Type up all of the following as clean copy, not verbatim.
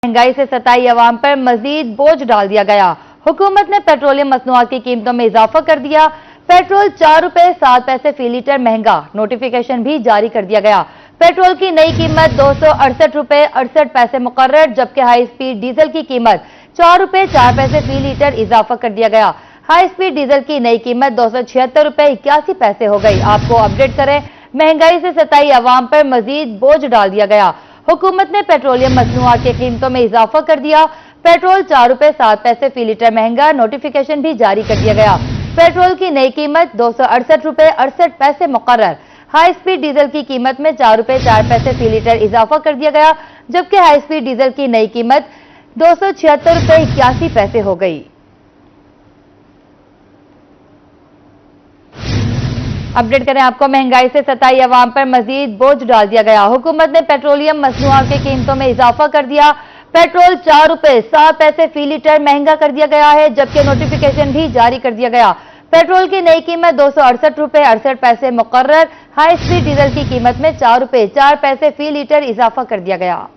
महंगाई से सताई अवाम पर मजीद बोझ डाल दिया गया। हुकूमत ने पेट्रोलियम मसनूआत की कीमतों में इजाफा कर दिया। पेट्रोल 4 रुपए 7 पैसे फी लीटर महंगा, नोटिफिकेशन भी जारी कर दिया गया। पेट्रोल की नई कीमत 268 रुपए 68 पैसे मुकर्रर, जबकि हाई स्पीड डीजल की कीमत 4 रुपए 4 पैसे फी लीटर इजाफा कर दिया गया। हाई स्पीड डीजल की नई कीमत 276 रुपए 81 पैसे हो गई। आपको अपडेट करें, महंगाई से सताई अवाम पर मजीद बोझ डाल दिया गया। हुकूमत ने पेट्रोलियम मसनूआत की कीमतों में इजाफा कर दिया। पेट्रोल 4 रुपए 7 पैसे फी लीटर महंगा, नोटिफिकेशन भी जारी कर दिया गया। पेट्रोल की नई कीमत 268 रुपए 68 पैसे मुकर्रर। हाई स्पीड डीजल की कीमत में 4 रुपए 4 पैसे फी लीटर इजाफा कर दिया गया, जबकि हाई स्पीड डीजल की नई कीमत 276 रुपए 81 पैसे हो गई। अपडेट करें आपको, महंगाई से सताई अवाम पर मजीद बोझ डाल दिया गया। हुकूमत ने पेट्रोलियम मसनूआत की कीमतों में इजाफा कर दिया। पेट्रोल 4 रुपए 7 पैसे फी लीटर महंगा कर दिया गया है, जबकि नोटिफिकेशन भी जारी कर दिया गया। पेट्रोल की नई कीमत 268 रुपए 68 पैसे मुकर्रर। हाई स्पीड डीजल की कीमत में 4 रुपए 4 पैसे फी लीटर इजाफा कर दिया गया।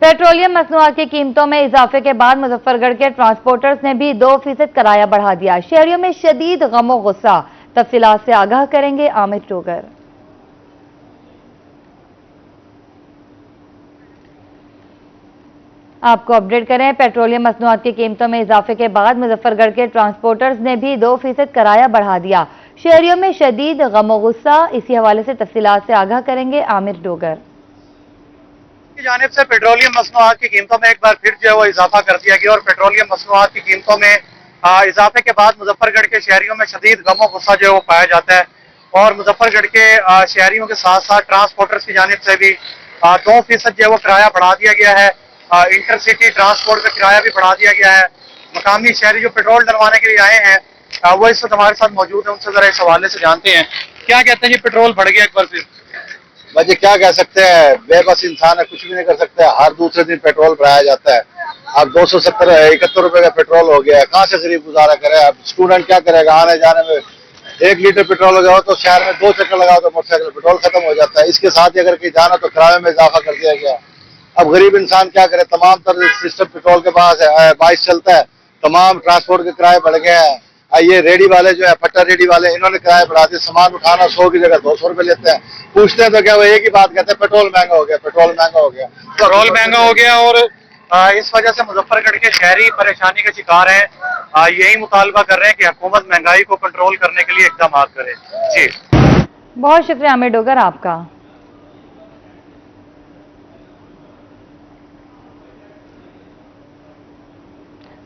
पेट्रोलियम मसनूआत की कीमतों में इजाफे के बाद मुजफ्फरगढ़ के ट्रांसपोर्टर्स ने भी 2% किराया बढ़ा दिया। शहरियों में शदीद गमो गुस्सा। तफसीलात से आगाह करेंगे आमिर टोगर। आपको अपडेट करें, पेट्रोलियम मसनूआत की कीमतों में इजाफे के बाद मुजफ्फरगढ़ के ट्रांसपोर्टर्स ने भी 2% किराया बढ़ा दिया। शहरियों में शदीद गमो गुस्सा। इसी हवाले से तफसीलात से आगाह करेंगे आमिर टोगर। की जानिब से पेट्रोलियम मसनूआत की कीमतों में एक बार फिर जो है वो इजाफा कर दिया गया और पेट्रोलियम मसनूआत की कीमतों में इजाफे के बाद मुजफ्फरगढ़ के शहरियों में शदीद गम और गुस्सा जो है वो पाया जाता है। और मुजफ्फरगढ़ के शहरियों के साथ साथ ट्रांसपोर्टर्स की जानिब से भी 2% जो है वो किराया बढ़ा दिया गया है। इंटरसिटी ट्रांसपोर्ट का किराया भी बढ़ा दिया गया है। मकामी शहरी जो पेट्रोल डलवाने के लिए आए हैं वो इस वक्त हमारे साथ मौजूद है, उनसे जरा इस हवाले से जानते हैं क्या कहते हैं। जी पेट्रोल बढ़ गया एक बार फिर। भाई क्या कह सकते हैं, बेबस इंसान है, कुछ भी नहीं कर सकते। हर दूसरे दिन पेट्रोल भराया जाता है। अब 271 रुपए का पेट्रोल हो गया है, कहाँ से गरीब गुजारा करे। अब स्टूडेंट क्या करेगा, आने जाने में 1 लीटर पेट्रोल हो गया हो तो शहर में 2 चक्कर लगाओ तो मोटरसाइकिल पेट्रोल खत्म हो जाता है। इसके साथ ही अगर कहीं जाना तो किराए में इजाफा कर दिया गया। अब गरीब इंसान क्या करे, तमाम तरह सिस्टम पेट्रोल के पास है, बाइस चलता है, तमाम ट्रांसपोर्ट के किराए बढ़ गए हैं। ये रेडी वाले जो है, पट्टा रेडी वाले, इन्होंने किराए बढ़ा दिए। सामान उठाना 100 की जगह 200 रुपए लेते हैं। पूछते हैं तो क्या वो एक ही बात कहते हैं, पेट्रोल महंगा हो गया, पेट्रोल महंगा हो गया, पेट्रोल महंगा हो गया। और इस वजह से मुजफ्फरगढ़ के शहरी परेशानी के शिकार हैं। यही मुतालबा कर रहे हैं कि हुकूमत महंगाई को कंट्रोल करने के लिए इकदाम करे। जी बहुत शुक्रिया आमिर डोगर आपका।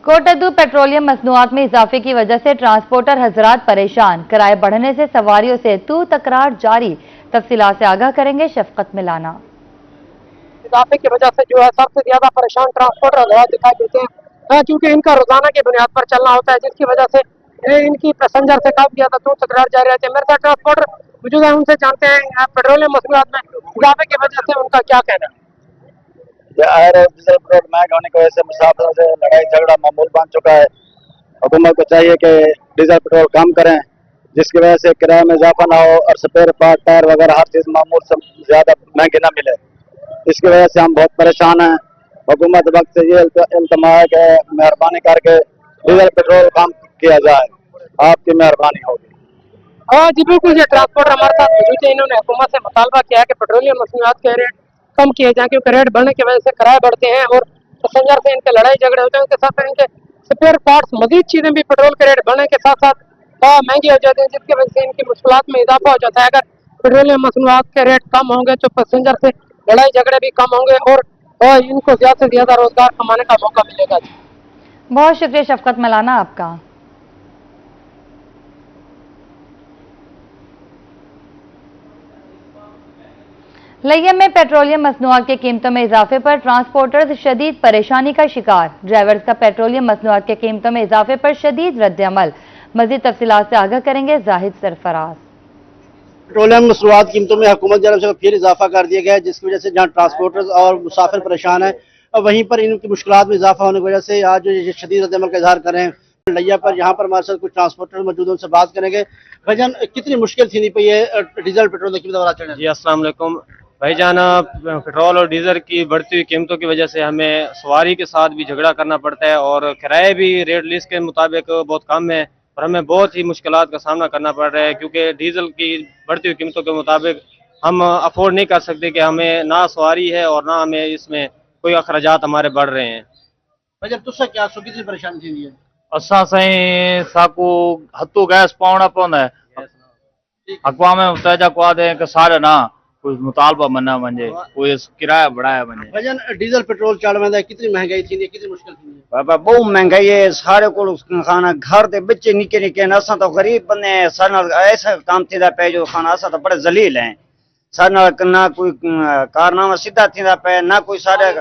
कोटद्दू पेट्रोलियम मसनूआत में इजाफे की वजह से ट्रांसपोर्टर हजरात परेशान। किराए बढ़ने से सवारियों से तू तकरार जारी। तफसीलात से आगाह करेंगे शफकत मिलाना। इजाफे की वजह से जो है सबसे ज्यादा परेशान ट्रांसपोर्टर हजरात दिखाई देते हैं, क्योंकि इनका रोजाना की बुनियाद पर चलना होता है, जिसकी वजह से इनकी पैसेंजर से काफी ज्यादा तू तकरार जारी रहती है। मेरे साथ ट्रांसपोर्टर मौजूद है, उनसे जानते हैं पेट्रोलियम मसनूआत में इजाफे की वजह से उनका क्या कहना है। डीजल पेट्रोल महंगा होने की वजह से मुसाफिरों से लड़ाई झगड़ा मामूल बन चुका है। हुकूमत को चाहिए कि डीजल पेट्रोल कम करें, जिसकी वजह से किराए में इजाफा ना हो और स्पेयर पार्ट टायर वगैरह हर चीज मामूल से ज्यादा महंगी ना मिले। इसकी वजह से हम बहुत परेशान हैं। हुकूमत वक्त से ये इल्तमा है कि मेहरबानी करके डीजल पेट्रोल कम किया जाए, आपकी मेहरबानी होगी। हाँ जी बिल्कुल, ये ट्रांसपोर्टर हमारे साथ मौजूद है। इन्होंने हुकूमत से मुतालबा किया है कि पेट्रोलियम मसनूआत के रेट कम किए जाए, क्योंकि रेट बढ़ने की वजह से किराए बढ़ते हैं और पैसेंजर से इनके लड़ाई झगड़े होते हैं। उनके साथ इनके स्पेयर पार्ट्स मजीद चीजें भी पेट्रोल के रेट बढ़ने के साथ साथ महंगी हो जाती हैं, जिसकी वजह से इनकी मुश्किलात में इजाफा हो जाता है। अगर पेट्रोलियम मसनूआत के रेट कम होंगे तो पैसेंजर से लड़ाई झगड़े भी कम होंगे और इनको ज्यादा से ज्यादा रोजगार कमाने का मौका मिलेगा। बहुत शुक्रिया शफकत मिलाना आपका। लिया में पेट्रोलियम मसनूआत की कीमतों में इजाफे पर ट्रांसपोर्टर्स शदीद परेशानी का शिकार। ड्राइवर्स का पेट्रोलियम मसनूआत की कीमतों में इजाफे पर शदीद रद्द-ए-अमल। मजीद तफसीलात से आगाह करेंगे जाहिद सरफराज। पेट्रोलियम मसनूआत कीमतों में हुकूमत की तरफ से फिर इजाफा कर दिया गया है, जिसकी वजह से जहां ट्रांसपोर्टर्स और मुसाफिर परेशान है, और वहीं पर इनकी मुश्किलात में इजाफा होने की वजह से आज जो ये शदीद रद्द-ए-अमल का इजहार कर रहे हैं लिया पर। यहाँ पर हमारे साथ कुछ ट्रांसपोर्टर मौजूद हैं, उनसे बात करेंगे। भाईजान, कितनी मुश्किल थी पई है डीजल पेट्रोल की कीमत चढ़ने? जी अस्सलाम वालेकुम भाईजान, पेट्रोल और डीजल की बढ़ती हुई कीमतों की वजह से हमें सवारी के साथ भी झगड़ा करना पड़ता है और किराए भी रेट लिस्ट के मुताबिक बहुत कम है और हमें बहुत ही मुश्किलात का सामना करना पड़ रहा है, क्योंकि डीजल की बढ़ती हुई कीमतों के मुताबिक हम अफोर्ड नहीं कर सकते कि हमें ना सवारी है और ना हमें इसमें कोई अखराजात हमारे बढ़ रहे हैं। भाईजान, तुझसे क्या सो कितनी परेशानी थी ये? असां साईं साकू हथू गैस पाउणा पवंदा है। अक़वाम मुतहदा को आदे कि सारे ना कोई मुतालबा मना वञे, कोई किराया बढ़ाया वञे। भाईजान, डीजल पेट्रोल चढ़ वेंदा है, कितनी महंगाई थी, कितनी मुश्किल थी? बाबा बहुत महंगाई है, सारे को खाना घर दे बच्चे निके निके असां तो गरीब बंदे हैं, सारे नाल ऐसा काम थींदा पे जो खाना असां तो बड़े जलील हैं। सारे नाल ना कोई कारनामा सीधा थींदा पे, ना कोई सारे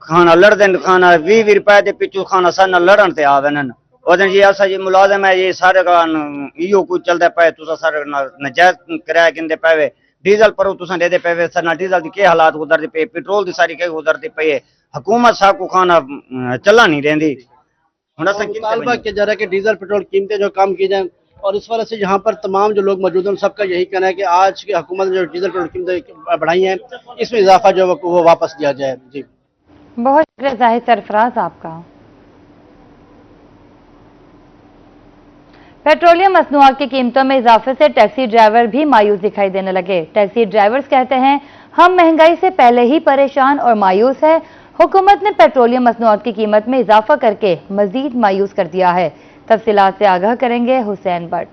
खाना लड़दे खाना 20 रुपए दे पिछू खाना सारे नाल लड़न ते आवेन। ओदन जी असा जी मुलाजिम है, ये सारे का इहो कुछ चलदा पे, तुसा सारे नजायज किराया गिनदे पे। डीजल पर तुसा दे पे, सर ना डीजल दी के हालात गुजरदे पे, पेट्रोल दी सारी के गुजरदी पे है। हुकूमत साकू खाना चला नहीं रही। मुतालबा किया जा रहा है कि डीजल पेट्रोल कीमतें जो कम की जाए, और इस वजह से यहाँ पर तमाम जो लोग मौजूद हैं सबका यही कहना है कि आज की हुकूमत ने जो डीजल पेट्रोल कीमतें बढ़ाई हैं, इसमें इजाफा जो है वो वापस दिया जाए। जी बहुत शुक्रिया जाहिद सरफराज आपका। पेट्रोलियम मसनूआत की कीमतों में इजाफे से टैक्सी ड्राइवर भी मायूस दिखाई देने लगे। टैक्सी ड्राइवर्स कहते हैं, हम महंगाई से पहले ही परेशान और मायूस है। हुकूमत ने पेट्रोलियम मसनूआत की कीमत में इजाफा करके मजीद मायूस कर दिया है। तफसीलात से आगाह करेंगे हुसैन भट्ट।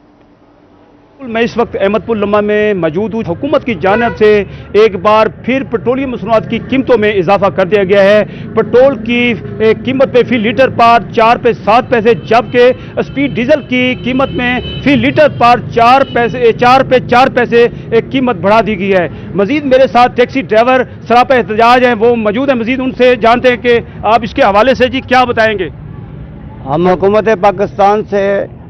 मैं इस वक्त अहमदपुर लम्मा में मौजूद हूँ। हुकूमत की जानिब से एक बार फिर पेट्रोलियम मसनूआत की कीमतों में इजाफा कर दिया गया है। पेट्रोल की कीमत में फी लीटर पर 4 पैसे 7 पैसे, जबकि स्पीड डीजल की कीमत में फी लीटर पर 4 पे 4 पैसे कीमत बढ़ा दी गई है। मजीद मेरे साथ टैक्सी ड्राइवर सरापा एहतजाज हैं, वो मौजूद हैं। मजीद उनसे जानते हैं कि आप इसके हवाले से जी क्या बताएंगे। हम हुकूमत पाकिस्तान से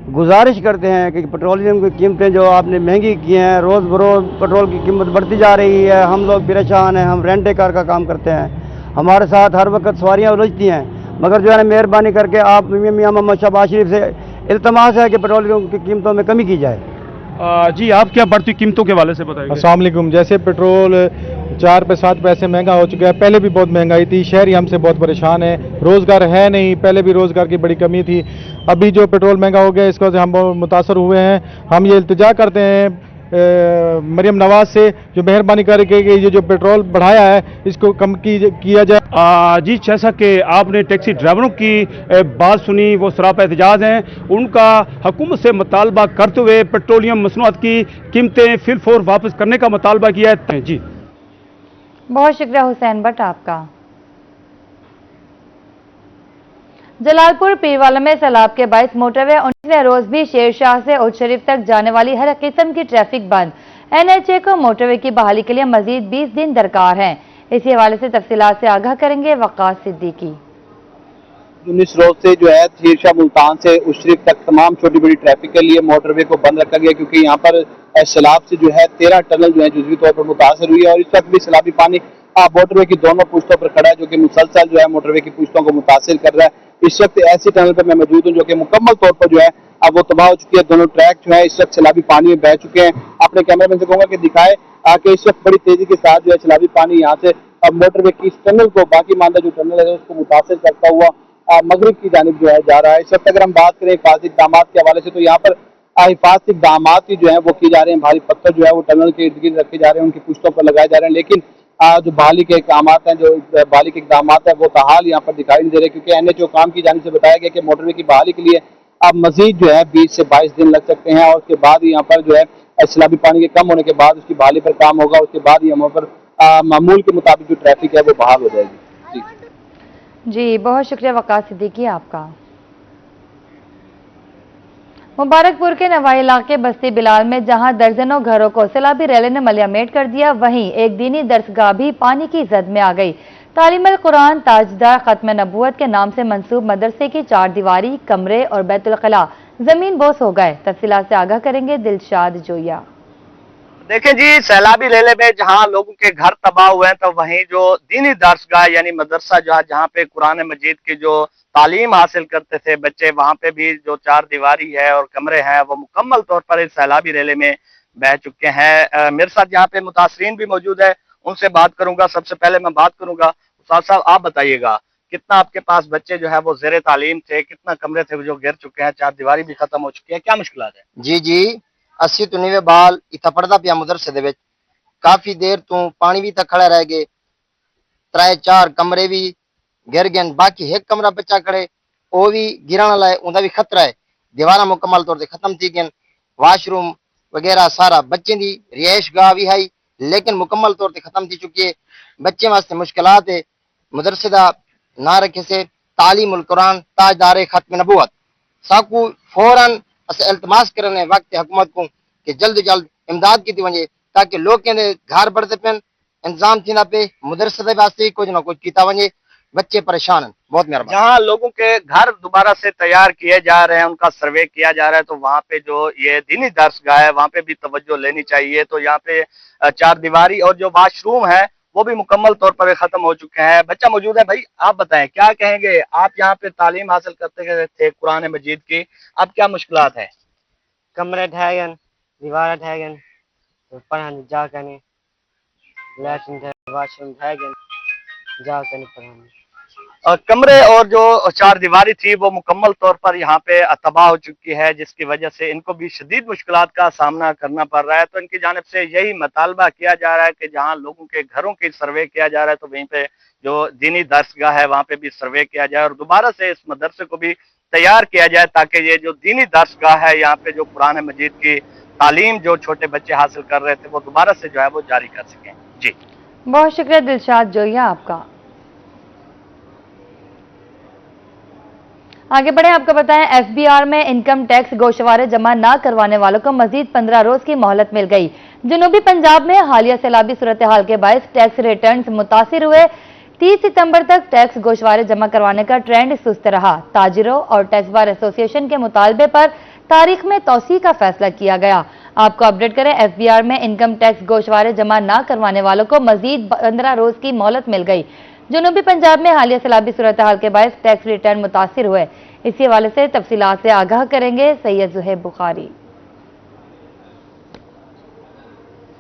गुजारिश करते हैं कि पेट्रोलियम की कीमतें जो आपने महंगी की हैं, रोज़ बरोज़ पेट्रोल की कीमत बढ़ती जा रही है। हम लोग परेशान हैं, हम रेंटे कार का काम करते हैं, हमारे साथ हर वक्त सवारियाँ उलझती हैं, मगर जो है मेहरबानी करके आप मियां मोहम्मद शहबाज शरीफ से इल्तमास है कि पेट्रोलियम की कीमतों में कमी की जाए। जी आप क्या बढ़ती कीमतों के हवाले से बताएंगे। अस्सलाम वालेकुम। जैसे पेट्रोल 4 पे 7 पैसे महंगा हो चुका है, पहले भी बहुत महंगाई थी, शहरी हमसे बहुत परेशान है, रोज़गार है नहीं, पहले भी रोज़गार की बड़ी कमी थी, अभी जो पेट्रोल महंगा हो गया इसको हम बहुत मुतासर हुए हैं। हम ये इल्तिजा करते हैं मरियम नवाज से, जो मेहरबानी करके ये जो पेट्रोल बढ़ाया है इसको कम किया जाए। जी जैसा कि आपने टैक्सी ड्राइवरों की बात सुनी, वो सरापा एहतजाज हैं। उनका हुकूमत से मुतालबा करते हुए पेट्रोलियम मसनूआत की कीमतें फिलफौर वापस करने का मुतालबा किया है। जी बहुत शुक्रिया हुसैन भट्ट आपका। जलालपुर पीरवाला में सैलाब के बाइस मोटरवे 19वें रोज भी शेरशाह से उल शरीफ तक जाने वाली हर किस्म की ट्रैफिक बंद। एनएचए को मोटरवे की बहाली के लिए मजीद 20 दिन दरकार हैं। इसी हवाले से तफसीलात से आगाह करेंगे वक़ास सिद्दीकी। 19 रोज से जो है शेरशाह मुल्तान से उल शरीफ तक तमाम छोटी बड़ी ट्रैफिक के लिए मोटरवे को बंद रखा गया, क्योंकि यहाँ पर सैलाब से जो है 13 टनल जो है जुज़वी तौर पर मुतासर हुई है और इस वक्त भी सैलाबी पानी मोटरवे की दोनों पुश्तों पर खड़ा है, जो कि मुसलसल जो है मोटरवे की पुश्तों को मुतासिर कर रहा है। इस वक्त ऐसी टनल पर मैं मौजूद हूँ जो कि मुकम्मल तौर पर जो है अब वो तबाह हो चुकी है। दोनों ट्रैक जो है इस वक्त सैलाबी पानी में बह चुके हैं। अपने कैमरामैन से कहूंगा कि दिखाए कि इस वक्त बड़ी तेजी के साथ जो है सैलाबी पानी यहाँ से अब मोटरवे की इस टनल को, बाकी मानदा जो टनल है उसको मुतासिर करता हुआ मगरिब की जानिब जो है जा रहा है। इस वक्त अगर हम बात करें हिफाजती इक़दाम के हवाले से, तो यहाँ पर हिफाजती इक़दाम जो है वो किए जा रहे हैं। भारी पत्थर जो है वो टनल के इर्द गिर्द रखे जा रहे हैं, उनकी पुश्तों पर लगाए जा रहे हैं, लेकिन जो बहाली के इक़दाम हैं, जो बहाली के इक़दाम है वो ताहाल यहाँ पर दिखाई नहीं दे रहे, क्योंकि एनएचओ काम की जानिब से बताया गया कि मोटरवे की बहाली के लिए अब मजीद जो है 20 से 22 दिन लग सकते हैं और उसके बाद यहाँ पर जो है सैलाबी पानी के कम होने के बाद उसकी बहाली पर काम होगा। उसके बाद यहाँ पर मामूल के मुताबिक जो ट्रैफिक है वो बहाल हो जाएगी। जी बहुत शुक्रिया वक़ास सिद्दीकी आपका। मुबारकपुर के नवाई इलाके बस्ती बिलाल में जहां दर्जनों घरों को सैलाबी रैली ने मलियामेट कर दिया, वहीं एक दीनी दरसगाह भी पानी की जद में आ गई। तालीमुल कुरान ताजदार खत्म नबूवत के नाम से मंसूब मदरसे की 4 दीवारी, कमरे और बैतुल खला जमीन बोस हो गए। तफसीलात से आगाह करेंगे दिलशाद जोया। देखें जी, सैलाबी रेले में जहां लोगों के घर तबाह हुए हैं, तो वहीं जो दीनी दरसगाह यानी मदरसा जहां पे कुरान मजीद की जो तालीम हासिल करते थे बच्चे, वहां पे भी जो 4 दीवारी है और कमरे हैं वो मुकम्मल तौर पर इस सैलाबी रेले में बह चुके हैं। मेरे साथ यहाँ पे मुतासरीन भी मौजूद है, उनसे बात करूंगा। सबसे पहले मैं बात करूंगा, उस्ताद साहब आप बताइएगा, कितना आपके पास बच्चे जो है वो ज़ेरे तालीम थे, कितना कमरे थे जो गिर चुके हैं, 4 दीवारी भी खत्म हो चुकी है, क्या मुश्किलात है? जी 80 तो 90 बाल इतना पढ़दा पिया मदरसे दे विच, काफी देर तो पानी भी तक खड़ा रह गए, 3-4 कमरे भी गिर गए, बाकी एक कमरा बच्चा खड़े वो भी गिरने वाला है, उनका भी खतरा है। दीवारा मुकम्मल तौर से खत्म थी गए, वाशरूम वगैरह सारा बच्चे की रिहाइश गाह भी है लेकिन मुकम्मल तौर से खत्म थी चुकी है। बच्चे वास्ते मुश्किलात है, मदरसे का ना रखे से तालीमुल कुरान ताजदार खत्म नबूवत साकू फौरन अस इल्तमास करने वक्त हुकूमत को कि जल्द जल्द इमदाद की वजे ताकि लोग के घर बढ़ते पे इंतजाम थींदा पे, मदरसे वास्ते कुछ ना कुछ किया वजे, बच्चे परेशान हैं। बहुत मेहरबानी। जहाँ लोगों के घर दोबारा से तैयार किए जा रहे हैं, उनका सर्वे किया जा रहा है, तो वहाँ पे जो ये दीनी दरसगाह है वहाँ पे भी तवज्जो लेनी चाहिए। तो यहाँ पे 4 दीवारी और जो वाशरूम है वो भी मुकम्मल तौर पर खत्म हो चुके हैं। बच्चा मौजूद है, भाई आप बताएं क्या कहेंगे, आप यहाँ पे तालीम हासिल करते थे कुरान मजीद की, अब क्या मुश्किलात है? कमरे ढह गए, दीवार ढह गए, पढ़ाने जा करने, लैट्रिन वाशरूम ढह गए, जा करने पढ़ाने। कमरे और जो 4 दीवारी थी वो मुकम्मल तौर पर यहाँ पे तबाह हो चुकी है, जिसकी वजह से इनको भी शदीद मुश्किलात का सामना करना पड़ रहा है। तो इनकी जानिब से यही मुतालबा किया जा रहा है कि जहाँ लोगों के घरों की सर्वे किया जा रहा है, तो वहीं पे जो दीनी दरसगाह है वहाँ पे भी सर्वे किया जाए और दोबारा से इस मदरसे को भी तैयार किया जाए, ताकि ये जो दीनी दरसगाह है यहाँ पे जो कुरान मजीद की तालीम जो छोटे बच्चे हासिल कर रहे थे वो दोबारा से जो है वो जारी कर सकें। जी बहुत शुक्रिया दिलशाद जोया आपका। आगे बढ़े, आपको बताएं एफबीआर में इनकम टैक्स गोशवारे जमा न करवाने वालों को मजीद 15 रोज की मोहलत मिल गई। जनूबी पंजाब में हालिया सैलाबी सूरत हाल के बायस टैक्स रिटर्न्स मुतासिर हुए। 30 सितंबर तक टैक्स गोशवारे जमा करवाने का ट्रेंड सुस्त रहा। ताजिरों और टैक्स बार एसोसिएशन के मुतालबे पर तारीख में तौसी का फैसला किया गया। आपको अपडेट करें, एफबीआर में इनकम टैक्स गोशवारे जमा न करवाने वालों को मजीद 15 रोज की मोहलत मिल गई। जनूबी पंजाब में हालिया सैलाबी सूरत हाल के बायस टैक्स रिटर्न मुतासिर हुए। इसी हवाले से तफसीलात से आगाह करेंगे सैयद ज़ुहैब बुखारी।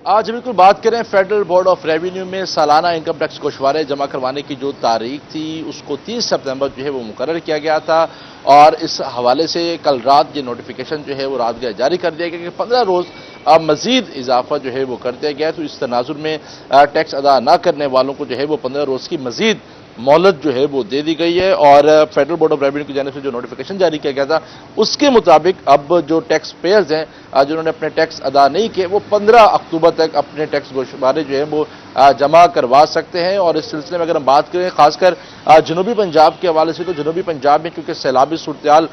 आज बिल्कुल बात करें फेडरल बोर्ड ऑफ रेवेन्यू में सालाना इनकम टैक्स गोशवारे जमा करवाने की जो तारीख थी उसको 30 सितंबर जो है वो मुकर्रर किया गया था और इस हवाले से कल रात ये नोटिफिकेशन जो है वो रात गए जारी कर दिया गया कि 15 रोज़ मजीद इजाफा जो है वो कर दिया गया। तो इस तनाजुर में टैक्स अदा न करने वालों को जो है वो 15 रोज़ की मजीद मोहलत जो है वो दे दी गई है और फेडरल बोर्ड ऑफ रेवेन्यू की जानिब से जो नोटिफिकेशन जारी किया गया था उसके मुताबिक अब जो टैक्स पेयर्स हैं जिन्होंने अपने टैक्स अदा नहीं किए वो 15 अक्टूबर तक अपने टैक्स गोशवारे जो है वो जमा करवा सकते हैं। और इस सिलसिले में अगर हम बात करें खासकर जनूबी पंजाब के हवाले से, तो जनूबी पंजाब में क्योंकि सैलाबी सूरत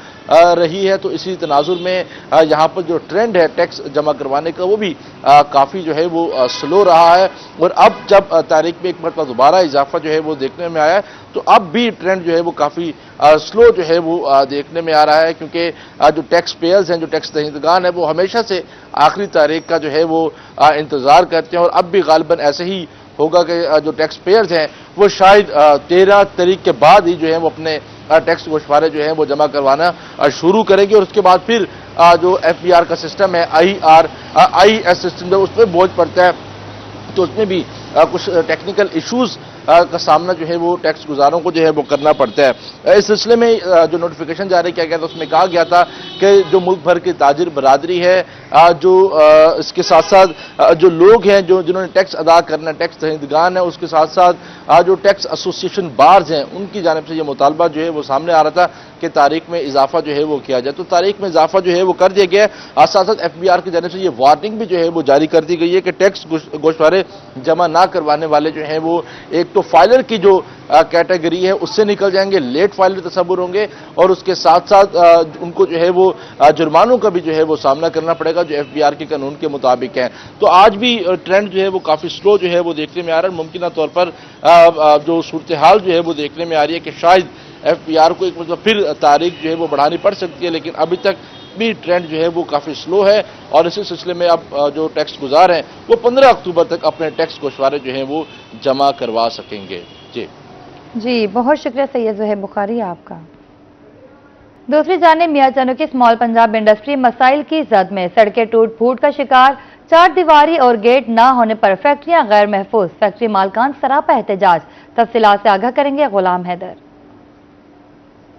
रही है तो इसी तनाजुर में यहाँ पर जो ट्रेंड है टैक्स जमा करवाने का वो भी काफ़ी जो है वो स्लो रहा है। और अब जब तारीख में एक मरतबा दोबारा इजाफा जो है वो देखने में आया है तो अब भी ट्रेंड जो है वो काफ़ी स्लो जो है वो देखने में आ रहा है, क्योंकि जो टैक्स पेयर्स हैं, जो टैक्स दहिंदगान है वो हमेशा से आखिरी तारीख का जो है वो इंतज़ार करते हैं और अब भी गालिबन ऐसे ही होगा कि जो टैक्स पेयर्स हैं वो शायद 13 तारीख के बाद ही जो है वो अपने टैक्स गोशवारे जो हैं वो जमा करवाना शुरू करेंगे और उसके बाद फिर जो एफबीआर का सिस्टम है आईएस सिस्टम जब उसमें बोझ पड़ता है तो उसमें भी कुछ टेक्निकल इश्यूज का सामना जो है वो टैक्स गुजारों को जो है वो करना पड़ता है। इस सिलसिले में जो नोटिफिकेशन जारी किया गया था उसमें कहा गया था कि जो मुल्क भर की ताजिर बरादरी है, जो इसके साथ साथ जो लोग हैं जो जिन्होंने टैक्स अदा करना, टैक्स दहिंदगान है, उसके साथ साथ जो टैक्स एसोसिएशन बार्स हैं उनकी जानिब से ये मुतालबा जो है वो सामने आ रहा था कि तारीख में इजाफा जो है वो किया जाए। तो तारीख में इजाफा जो है वो कर दिया गया है। साथ साथ एफबीआर की जानिब से ये वार्निंग भी जो है वो जारी कर दी गई है कि टैक्स गोशवारे जमा नह करवाने वाले जो हैं वो एक तो फाइलर की जो कैटेगरी है उससे निकल जाएंगे, लेट फाइलर तस्वुर होंगे, और उसके साथ साथ उनको जो है वो जुर्मानों का भी जो है वो सामना करना पड़ेगा जो FBR के कानून के मुताबिक है। तो आज भी ट्रेंड जो है वो काफ़ी स्लो जो है वो देखने में आ रहा है। मुमकिन तौर पर जो सूरत हाल जो है वो देखने में आ रही है कि शायद FBR को एक मतलब फिर तारीख जो है वो बढ़ानी पड़ सकती है, लेकिन अभी तक भी ट्रेंड जो है वो काफ़ी स्लो है। और इसी सिलसिले में अब जो टैक्स गुजार हैं वो 15 अक्टूबर तक अपने टैक्स गोशवारे जो हैं वो जमा करवा सकेंगे। जी, बहुत शुक्रिया सैयद ज़ुहैब बुखारी आपका। दूसरी जानिब मियां चन्नू की स्मॉल पंजाब इंडस्ट्री मसाइल की जद में, सड़कें टूट फूट का शिकार, चार दीवारी और गेट ना होने पर फैक्ट्रियां गैर महफूज, फैक्ट्री मालकान सरापा एहतजाज। तफसीलात से आगाह करेंगे गुलाम हैदर।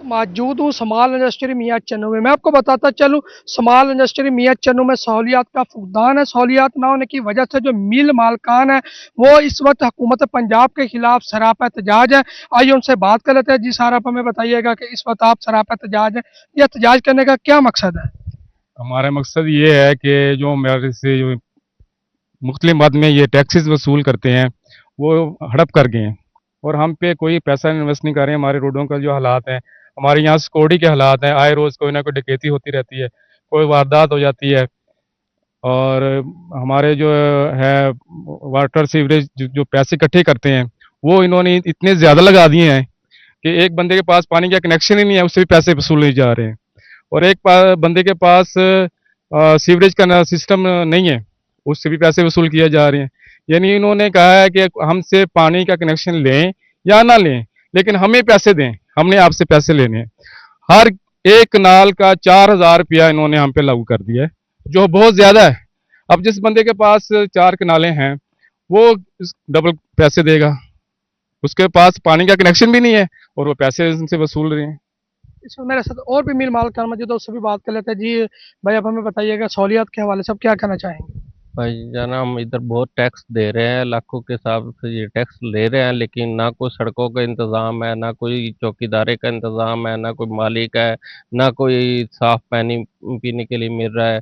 मौजूद हूँ स्मॉल इंडस्ट्री मियां चन्नू में। मैं आपको बताता चलूँ, स्मॉल इंडस्ट्री मियां चन्नू में सहूलियात का फुकदान है। सहूलियात ना होने की वजह से जो मिल मालकान है वो इस वक्त हुकूमत पंजाब के खिलाफ सरापा एहतजाज है। आइए उनसे बात कर लेते हैं। जी सर, आप हमें बताइएगा कि इस वक्त आप सरापा एहतजाज है, ये एहतजाज करने का क्या मकसद है? हमारा मकसद ये है कि जो हमारे से जो मुख्तलिफ मद में ये टैक्सेस वसूल करते हैं वो हड़प कर गए हैं, और हम पे कोई पैसा इन्वेस्ट नहीं कर रहे हैं। हमारे रोडों का जो हालात हैं, हमारे यहाँ सिक्योरिटी के हालात हैं, आए रोज़ कोई ना कोई डकैती होती रहती है, कोई वारदात हो जाती है। और हमारे जो है वाटर सीवरेज जो पैसे इकट्ठे करते हैं वो इन्होंने इतने ज़्यादा लगा दिए हैं कि एक बंदे के पास पानी का कनेक्शन ही नहीं है, उससे भी पैसे वसूले जा रहे हैं। और एक बंदे के पास सीवरेज का सिस्टम नहीं है, उससे भी पैसे वसूल किए जा रहे हैं। यानी इन्होंने कहा है कि हमसे पानी का कनेक्शन लें या ना लें, लेकिन हमें पैसे दें, हमने आपसे पैसे लेने हैं। हर एक कनाल का 4000 रुपया इन्होंने हम पे लागू कर दिया है, जो बहुत ज़्यादा है। अब जिस बंदे के पास 4 कनालें हैं वो डबल पैसे देगा, उसके पास पानी का कनेक्शन भी नहीं है और वो पैसे उनसे वसूल रहे हैं। इसमें मेरे साथ और भी मिल मालकान मौजूद है, उससे भी बात कर लेते हैं। जी भाई, आप हमें बताइएगा सहूलियात के हवाले से आप क्या कहना चाहेंगे? भाई जाना, हम इधर बहुत टैक्स दे रहे हैं, लाखों के हिसाब से ये टैक्स ले रहे हैं, लेकिन ना कोई सड़कों का इंतज़ाम है, ना कोई चौकीदारे का इंतज़ाम है, ना कोई मालिक है, ना कोई साफ पानी पीने के लिए मिल रहा है,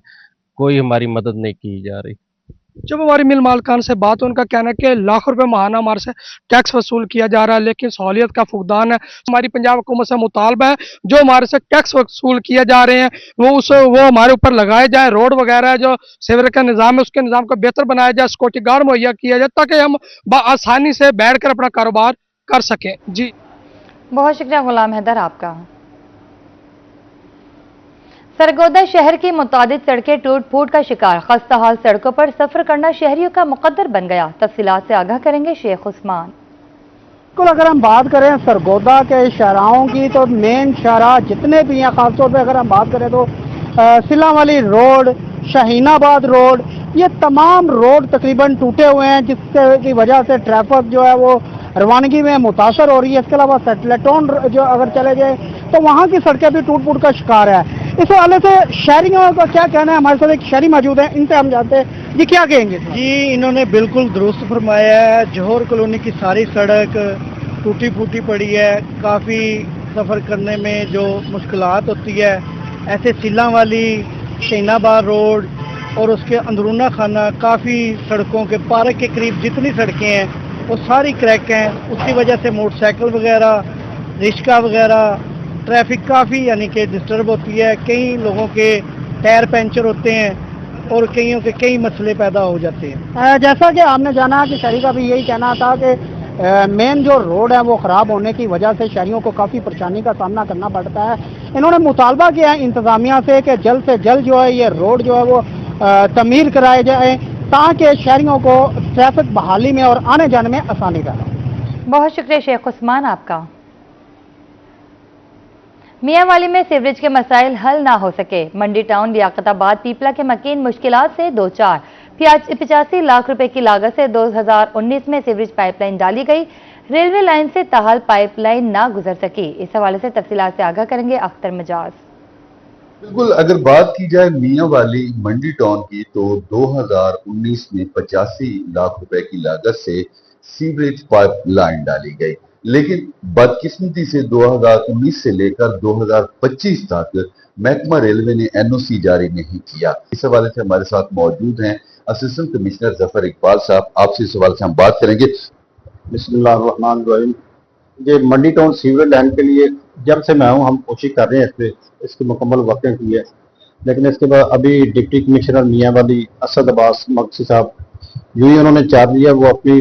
कोई हमारी मदद नहीं की जा रही। जब हमारी मिल मालकान से बात, उनका कहना है कि लाखों रुपए माहाना हमारे से टैक्स वसूल किया जा रहा है, लेकिन सहूलियत का फुकदान है। हमारी पंजाब हुकूमत से मुतालबा है जो हमारे से टैक्स वसूल किए जा रहे हैं वो हमारे ऊपर लगाए जाए। रोड वगैरह जो सीवरेज का निज़ाम है उसके निज़ाम को बेहतर बनाया जाए, सिक्योरिटी गार्ड मुहैया किया जाए ताकि हम आसानी से बैठ कर अपना कारोबार कर सकें। जी बहुत शुक्रिया गुलाम हैदर आपका। सरगोदा शहर की मुतादिद सड़कें टूट फूट का शिकार, खस्ता हाल सड़कों पर सफर करना शहरियों का मुकद्दर बन गया। तफसीलात से आगाह करेंगे शेख उस्मान। बिल्कुल, अगर हम बात करें सरगोदा के शहराओं की तो मेन शहरा जितने भी हैं, खासतौर पर अगर हम बात करें तो सिला वाली रोड, शाहीनाबाद रोड, ये तमाम रोड तकरीबन टूटे हुए हैं, जिसकी वजह से ट्रैफिक जो है वो रवानगी में मुतासर हो रही है। इसके अलावा सेटलेटोन जो अगर चले जाए तो वहाँ की सड़कें भी टूट फूट का शिकार है। इस हवाले से शहरियों का क्या कहना है? हमारे साथ एक शहरी मौजूद है, इनसे हम जानते हैं जी क्या कहेंगे। जी, इन्होंने बिल्कुल दुरुस्त फरमाया है। जौहर कॉलोनी की सारी सड़क टूटी फूटी पड़ी है, काफ़ी सफ़र करने में जो मुश्किलात होती है। ऐसे सिला वाली, शाहीनाबाद रोड और उसके अंदरूना खाना, काफ़ी सड़कों के पार्क के करीब जितनी सड़कें हैं वो सारी क्रैक हैं। उसकी वजह से मोटरसाइकिल वगैरह, रिक्शा वगैरह, ट्रैफिक काफ़ी यानी कि डिस्टर्ब होती है। कई लोगों के टायर पंचर होते हैं और कईयों के कई मसले पैदा हो जाते हैं। जैसा कि आपने जाना कि शहरी का भी यही कहना था कि मेन जो रोड है वो ख़राब होने की वजह से शहरियों को काफ़ी परेशानी का सामना करना पड़ता है। इन्होंने मुतालबा किया है इंतज़ामिया से कि जल्द से जल्द जो है ये रोड जो है वो तमीर कराए जाए ताकि शहरियों को ट्रैफिक बहाली में और आने जाने में आसानी रहे। बहुत शुक्रिया शेख उस्मान आपका। मियांवाली में सीवरेज के मसाइल हल ना हो सके, मंडी टाउन लियाकताबाद पीपला के मकीन मुश्किलात से दो चार। 85 लाख रुपए की लागत से 2019 में सीवरेज पाइपलाइन डाली गई, रेलवे लाइन से ताहाल पाइपलाइन ना गुजर सकी। इस हवाले से तफसीलात से आगाह करेंगे अख्तर मिजाज। बिल्कुल, अगर बात की जाए मियांवाली मंडी टाउन की तो 2019 में 85 लाख रुपए की लागत से सीवरेज पाइपलाइन डाली गई, लेकिन बदकिस्मती से 2019 से लेकर 2025 तक महकमा रेलवे ने NOC जारी नहीं किया। इस हवाले से हमारे साथ मौजूद हैं असिस्टेंट कमिश्नर जफर इकबाल साहब, आपसे इस सवाल से हम बात करेंगे। बिस्मिल्लाहिर्रहमानिर्रहीम। ये मंडी टाउन सीवरेज लाइन के लिए जब से मैं हूँ हम कोशिश कर रहे हैं इसकी मुकम्मल वर्किंग की है, लेकिन इसके बाद अभी डिप्टी कमिश्नर मियाँ वाली असद अब्बास मक्सी साहब यूँ ही उन्होंने चार्ज लिया, वो अपनी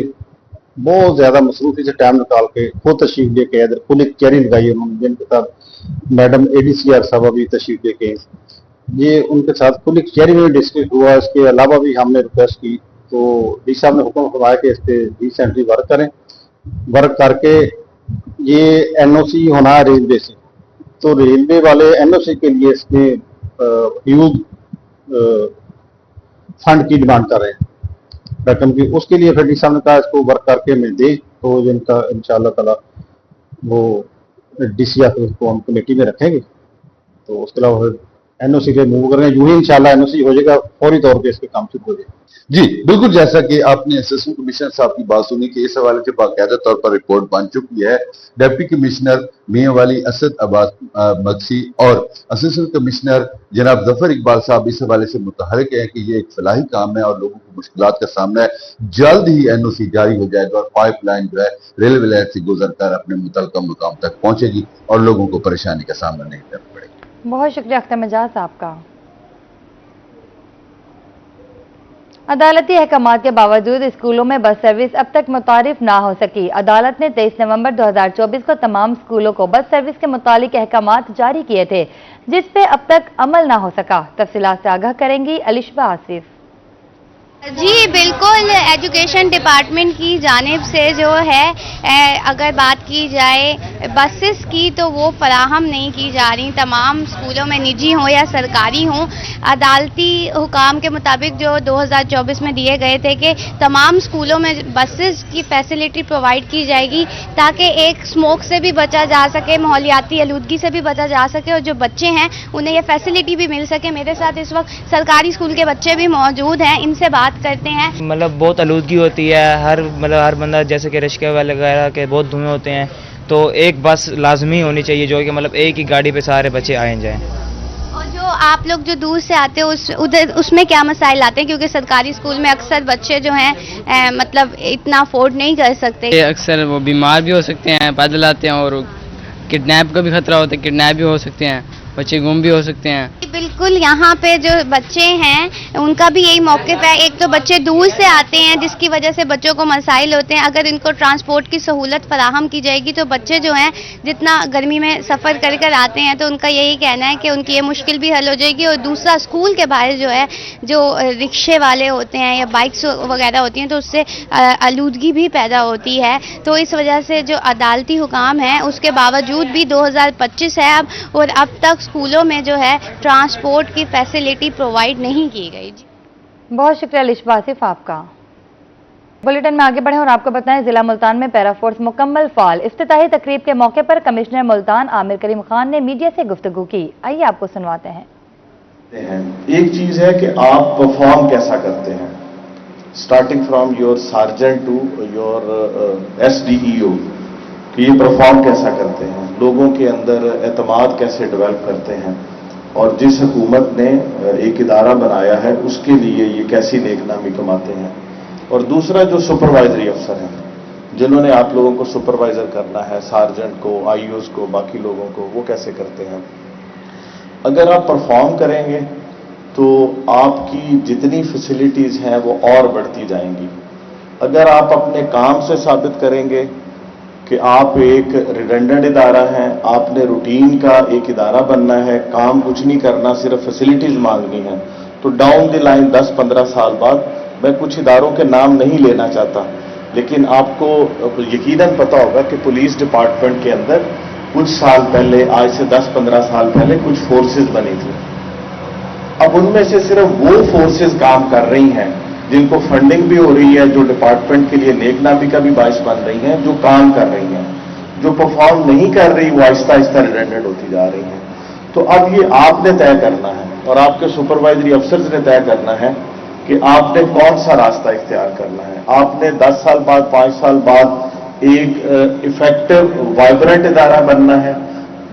बहुत ज़्यादा मसरूफी से टाइम निकाल के खुद तशरीफ लेके इधर फुल एक चेयरिंग लगाई उन्होंने, जिनके साथ मैडम ADCR साहब अभी तशरीफ लेके ये उनके साथ फुल एक चेयरिंग में डिस्कस हुआ। इसके अलावा भी हमने रिक्वेस्ट की तो डी साहब ने हुक्म फरमाया कि इस पर रिसेंटली वर्क करें, वर्क करके ये NOC होना है रेलवे से, तो रेलवे वाले NOC के लिए इसमें ह्यूज फंड की डिमांड कर रहे हैं रकम की। उसके लिए फिर डी साहब ने कहा इसको वर्क करके हमें दे, तो जिनका इंशाअल्लाह ताला वो DC ऑफिस को हम कमेटी में रखेंगे, तो उसके अलावा फिर NOC पे मूव कर रहे हैं। यूं ही इंशाअल्लाह NOC हो जाएगा, फौरी तौर पे इसके काम शुरू हो जाएगा। जी बिल्कुल, जैसा कि आपने असिस्टेंट कमिश्नर साहब की बात सुनी कि इस हवाले से बाकायदा तौर पर रिपोर्ट बन चुकी है। डिप्टी कमिश्नर मियां वाली असद अब्बास मक्सी और असिस्टेंट कमिश्नर जनाब जफर इकबाल साहब इस हवाले से मुतहरिक है कि ये एक फलाही काम है और लोगों को मुश्किलात का सामना है। जल्द ही NOC जारी हो जाएगा और पाइपलाइन जो है रेलवे लाइन से गुजर कर अपने मुतलका मुकाम तक पहुंचेगी और लोगों को परेशानी का सामना नहीं करना पड़ेगा। बहुत शुक्रिया अख्तर मिजाज साहब का। अदालती अहकामात के बावजूद स्कूलों में बस सर्विस अब तक मुतारिफ ना हो सकी। अदालत ने 23 नवंबर 2024 को तमाम स्कूलों को बस सर्विस के मुतालिक अहकामात जारी किए थे, जिस पे अब तक अमल ना हो सका। तफसीलात से आगाह करेंगी अलिशबा आसिफ। जी बिल्कुल, एजुकेशन डिपार्टमेंट की जानिब से जो है अगर बात की जाए बसेस की तो वो फराहम नहीं की जा रही तमाम स्कूलों में, निजी हों या सरकारी हों। अदालती हुकाम के मुताबिक जो 2024 में दिए गए थे कि तमाम स्कूलों में बसेस की फैसिलिटी प्रोवाइड की जाएगी ताकि एक स्मोक से भी बचा जा सके, माहौलियाती आलूदगी से भी बचा जा सके और जो बच्चे हैं उन्हें ये फैसिलिटी भी मिल सके। मेरे साथ इस वक्त सरकारी स्कूल के बच्चे भी मौजूद हैं, इनसे बात करते हैं। मतलब बहुत आलूदगी होती है, हर बंदा जैसे कि रिश्के वगैरह के बहुत धुएं होते हैं, तो एक बस लाजमी होनी चाहिए जो कि मतलब एक ही गाड़ी पे सारे बच्चे आए जाएं। और जो आप लोग जो दूर से आते हो उसमें क्या मसाइल आते हैं, क्योंकि सरकारी स्कूल में अक्सर बच्चे जो हैं मतलब इतना अफोर्ड नहीं कर सकते, अक्सर वो बीमार भी हो सकते हैं, पैदल आते हैं और किडनैप का भी खतरा होता है, किडनैप भी हो सकते हैं, बच्चे गुम भी हो सकते हैं। बिल्कुल, यहाँ पे जो बच्चे हैं उनका भी यही मौक़िफ़ है। एक तो बच्चे दूर से आते हैं जिसकी वजह से बच्चों को मसाइल होते हैं। अगर इनको ट्रांसपोर्ट की सहूलत फराहम की जाएगी तो बच्चे जो हैं जितना गर्मी में सफ़र कर कर आते हैं तो उनका यही कहना है कि उनकी ये मुश्किल भी हल हो जाएगी। और दूसरा, स्कूल के बाहर जो है जो रिक्शे वाले होते हैं या बाइक्स वगैरह होती हैं तो उससे आलूदगी भी पैदा होती है। तो इस वजह से जो अदालती हुकाम है उसके बावजूद भी 2025 है अब, और अब तक स्कूलों में जो है ट्रांसपोर्ट की फैसिलिटी प्रोवाइड नहीं की गई। बहुत शुक्रिया अलिशबा आसिफ आपका। बुलेटिन में आगे बढ़े और आपको बताएं, जिला मुल्तान में पैराफोर्स मुकम्मल फाल। इफ्तिताही तकरीब के मौके पर कमिश्नर मुल्तान आमिर करीम खान ने मीडिया से गुफ्तगू की। आइए आपको सुनवाते हैं। एक चीज है कि आप परफॉर्म कैसा करते हैं, starting from your sergeant to your SDEO, कि ये परफॉर्म कैसा करते हैं, लोगों के अंदर एतमाद कैसे डेवलप करते हैं, और जिस हुकूमत ने एक इदारा बनाया है उसके लिए ये कैसी नेकनामी कमाते हैं। और दूसरा, जो सुपरवाइजरी अफसर हैं जिन्होंने आप लोगों को सुपरवाइजर करना है, सार्जेंट को, IOs को, बाकी लोगों को, वो कैसे करते हैं। अगर आप परफॉर्म करेंगे तो आपकी जितनी फैसिलिटीज़ हैं वो और बढ़ती जाएंगी। अगर आप अपने काम से साबित करेंगे कि आप एक रिडेंडेंट इदारा हैं, आपने रूटीन का एक इदारा बनना है, काम कुछ नहीं करना, सिर्फ फैसिलिटीज मांगनी है, तो डाउन द लाइन 10-15 साल बाद, मैं कुछ इदारों के नाम नहीं लेना चाहता, लेकिन आपको यकीनन पता होगा कि पुलिस डिपार्टमेंट के अंदर कुछ साल पहले, आज से 10-15 साल पहले, कुछ फोर्सेज बनी थी। अब उनमें से सिर्फ वो फोर्सेज काम कर रही हैं जिनको फंडिंग भी हो रही है, जो डिपार्टमेंट के लिए नेकनामी का भी बाइस बन रही हैं, जो काम कर रही हैं। जो परफॉर्म नहीं कर रही वो आहिस्ता आहिस्ता रिडेंडेंट होती जा रही हैं। तो अब ये आपने तय करना है और आपके सुपरवाइजरी अफसर्स ने तय करना है कि आपने कौन सा रास्ता इख्तियार करना है। आपने 10 साल बाद, 5 साल बाद एक इफेक्टिव वाइब्रेंट इदारा बनना है,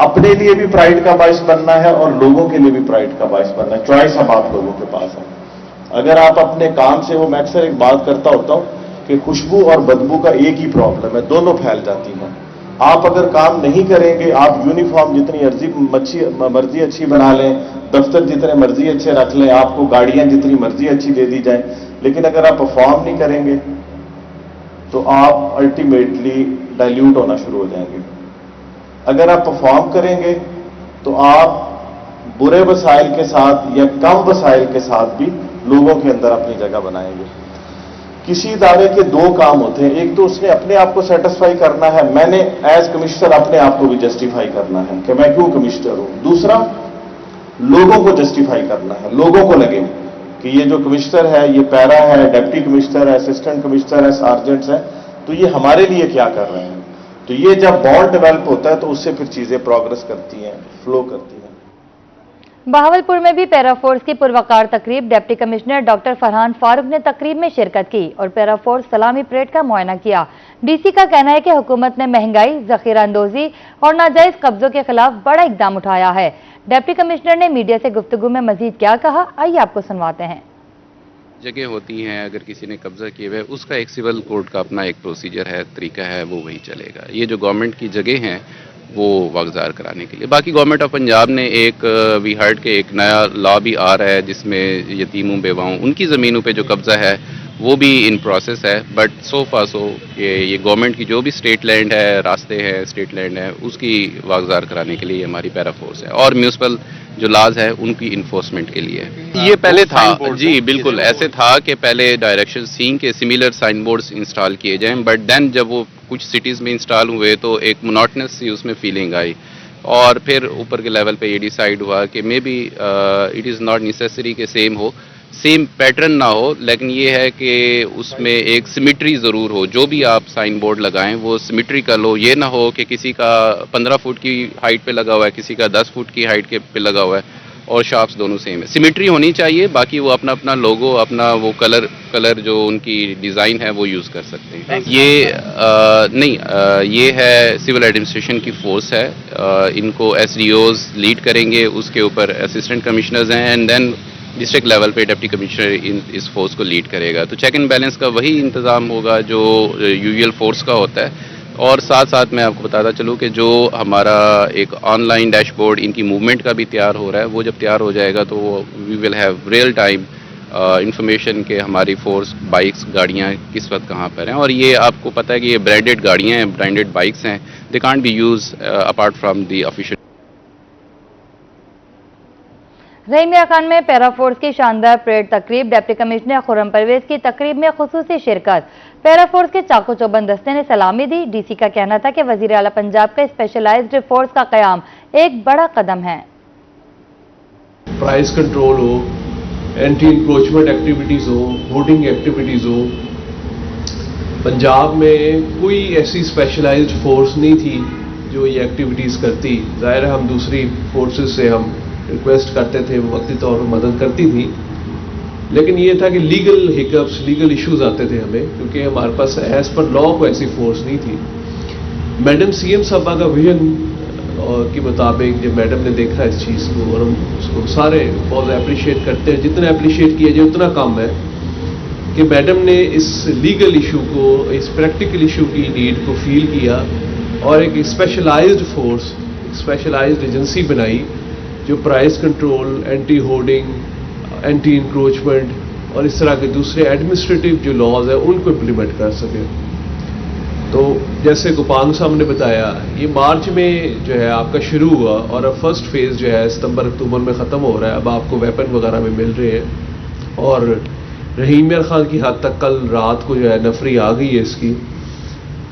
अपने लिए भी प्राइड का बाइस बनना है और लोगों के लिए भी प्राइड का बाइस बनना है। चॉइस अब आप लोगों के पास है। अगर आप अपने काम से, वो मैं अक्सर एक बात करता होता हूं कि खुशबू और बदबू का एक ही प्रॉब्लम है, दोनों फैल जाती हैं। आप अगर काम नहीं करेंगे, आप यूनिफॉर्म जितनी मर्जी अच्छी बना लें, दफ्तर जितने मर्जी अच्छे रख लें, आपको गाड़ियां जितनी मर्जी अच्छी दे दी जाएं, लेकिन अगर आप परफॉर्म नहीं करेंगे तो आप अल्टीमेटली डाइल्यूट होना शुरू हो जाएंगे। अगर आप परफॉर्म करेंगे तो आप बुरे वसाइल के साथ या कम वसाइल के साथ भी लोगों के अंदर अपनी जगह बनाएंगे। किसी इदारे के दो काम होते हैं, एक तो उसने अपने आप को सेटिस्फाई करना है, मैंने एज कमिश्नर अपने आप को भी जस्टिफाई करना है कि मैं क्यों कमिश्नर हूं। दूसरा, लोगों को जस्टिफाई करना है, लोगों को लगे कि ये जो कमिश्नर है, ये पैरा है, डिप्टी कमिश्नर है, असिस्टेंट कमिश्नर है, सार्जेंट्स हैं, तो ये हमारे लिए क्या कर रहे हैं। तो ये जब बॉन्ड डेवलप होता है तो उससे फिर चीजें प्रोग्रेस करती हैं, फ्लो करती हैं। बहावलपुर में भी पैरा फोर्स की पुरवकार तकरीब, deputy commissioner doctor Farhan Farooq ने तकरीब में शिरकत की और पैरा फोर्स सलामी परेड का मुआयना किया। डीसी का कहना है कि हुकूमत ने महंगाई, जखीरा अंदोजी और नाजायज कब्जों के खिलाफ बड़ा इकदाम उठाया है। डिप्टी कमिश्नर ने मीडिया से गुफ्तगू में मजीद क्या कहा, आइए आपको सुनवाते हैं। जगह होती हैं, अगर किसी ने कब्जा किए हुए, उसका एक सिविल कोड का अपना एक प्रोसीजर है, तरीका है, वो वही चलेगा। ये जो गवर्नमेंट की जगह हैं वो वागजार कराने के लिए, बाकी गवर्नमेंट ऑफ पंजाब ने एक वी हर्ड के एक नया लॉ भी आ रहा है जिसमें यतीमों बेवाओं उनकी ज़मीनों पे जो कब्जा है वो भी इन प्रोसेस है। बट सो फार सो ये गवर्नमेंट की जो भी स्टेट लैंड है, रास्ते हैं, स्टेट लैंड है, उसकी वागजार कराने के लिए हमारी पैरा फोर्स है और म्यूनसिपल जो लाज है उनकी इन्फोर्समेंट के लिए। ये पहले था जी, बिल्कुल ऐसे था कि पहले डायरेक्शन सीइंग के सिमिलर साइन बोर्ड्स इंस्टॉल किए जाएं, बट देन जब वो कुछ सिटीज़ में इंस्टॉल हुए तो एक मोनोटनस सी उसमें फीलिंग आई और फिर ऊपर के लेवल पे ये डिसाइड हुआ कि may be it is not necessary कि सेम पैटर्न ना हो, लेकिन ये है कि उसमें एक सिमिट्री ज़रूर हो। जो भी आप साइन बोर्ड लगाएं वो सिमिट्रिकल हो, ये ना हो कि किसी का 15 फुट की हाइट पे लगा हुआ है, किसी का 10 फुट की हाइट के पे लगा हुआ है और शार्प्स दोनों सेम है। सिमिट्री होनी चाहिए, बाकी वो अपना अपना लोगो, अपना वो कलर जो उनकी डिज़ाइन है वो यूज़ कर सकते हैं। ये है सिविल एडमिनिस्ट्रेशन की फोर्स है, इनको SDOs लीड करेंगे, उसके ऊपर असिस्टेंट कमिश्नर्स हैं एंड देन डिस्ट्रिक्ट लेवल पे डिप्टी कमिश्नर इस फोर्स को लीड करेगा। तो चेक एंड बैलेंस का वही इंतज़ाम होगा जो यूजुअल फोर्स का होता है। और साथ साथ मैं आपको बताता चलूँ कि जो हमारा एक ऑनलाइन डैशबोर्ड इनकी मूवमेंट का भी तैयार हो रहा है, वो जब तैयार हो जाएगा तो we will have real time information के हमारी फोर्स बाइक्स, गाड़ियाँ किस वक्त कहाँ पर हैं। और ये आपको पता है कि ये ब्रांडेड गाड़ियाँ हैं, ब्रांडेड बाइक्स हैं, they can't be used apart from the official. Rahim मियां खान में पैरा फोर्स की शानदार परेड तकरीब, डिप्टी कमिश्नर खुर्रम परवेज की तकरीब में खुसूसी शिरकत। पैरा फोर्स के चाको चौबंद दस्ते ने सलामी दी। डीसी का कहना था कि वजीर आला पंजाब का स्पेशलाइज्ड फोर्स का कयाम एक बड़ा कदम है। प्राइस कंट्रोल हो, एंटी इंक्रोचमेंट एक्टिविटीज हो, होर्डिंग एक्टिविटीज हो, पंजाब में कोई ऐसी स्पेशलाइज्ड फोर्स नहीं थी जो ये एक्टिविटीज करती। जाहिर है हम दूसरी फोर्सेस से हम रिक्वेस्ट करते थे, वो वक्ती तौर पर मदद करती थी, लेकिन ये था कि लीगल हिकअप्स, लीगल इश्यूज आते थे हमें, क्योंकि हमारे पास एज पर लॉ को ऐसी फोर्स नहीं थी। मैडम CM साहबा का विजन के मुताबिक जब मैडम ने देखा इस चीज़ को, और हम उसको सारे बहुत अप्रिशिएट करते हैं, जितना अप्रिशिएट किया जाए उतना कम है, कि मैडम ने इस लीगल इशू को, इस प्रैक्टिकल इशू की नीड को फील किया और एक स्पेशलाइज्ड फोर्स, स्पेशलाइज्ड एजेंसी बनाई जो price control, anti hoarding, anti encroachment और इस तरह के दूसरे एडमिनिस्ट्रेटिव जो लॉज है उनको इम्प्लीमेंट कर सके। तो जैसे गोपांग साहब ने बताया, ये मार्च में जो है आपका शुरू हुआ और अब फर्स्ट फेज जो है सितंबर अक्टूबर में ख़त्म हो रहा है। अब आपको वेपन वगैरह में मिल रहे हैं और रहीम मियां खान की हद तक कल रात को जो है नफरी आ गई है इसकी।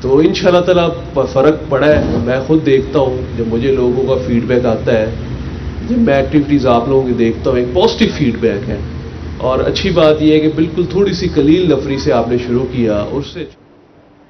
तो इंशाल्लाह ताला फ़र्क पड़ा है। मैं खुद देखता हूँ जब मुझे लोगों का फीडबैक आता है, जब मैं एक्टिविटीज़ आप लोगों की देखता हूँ, एक पॉजिटिव फीडबैक है। और अच्छी बात यह है कि बिल्कुल थोड़ी सी कलील नफरी से आपने शुरू किया, उससे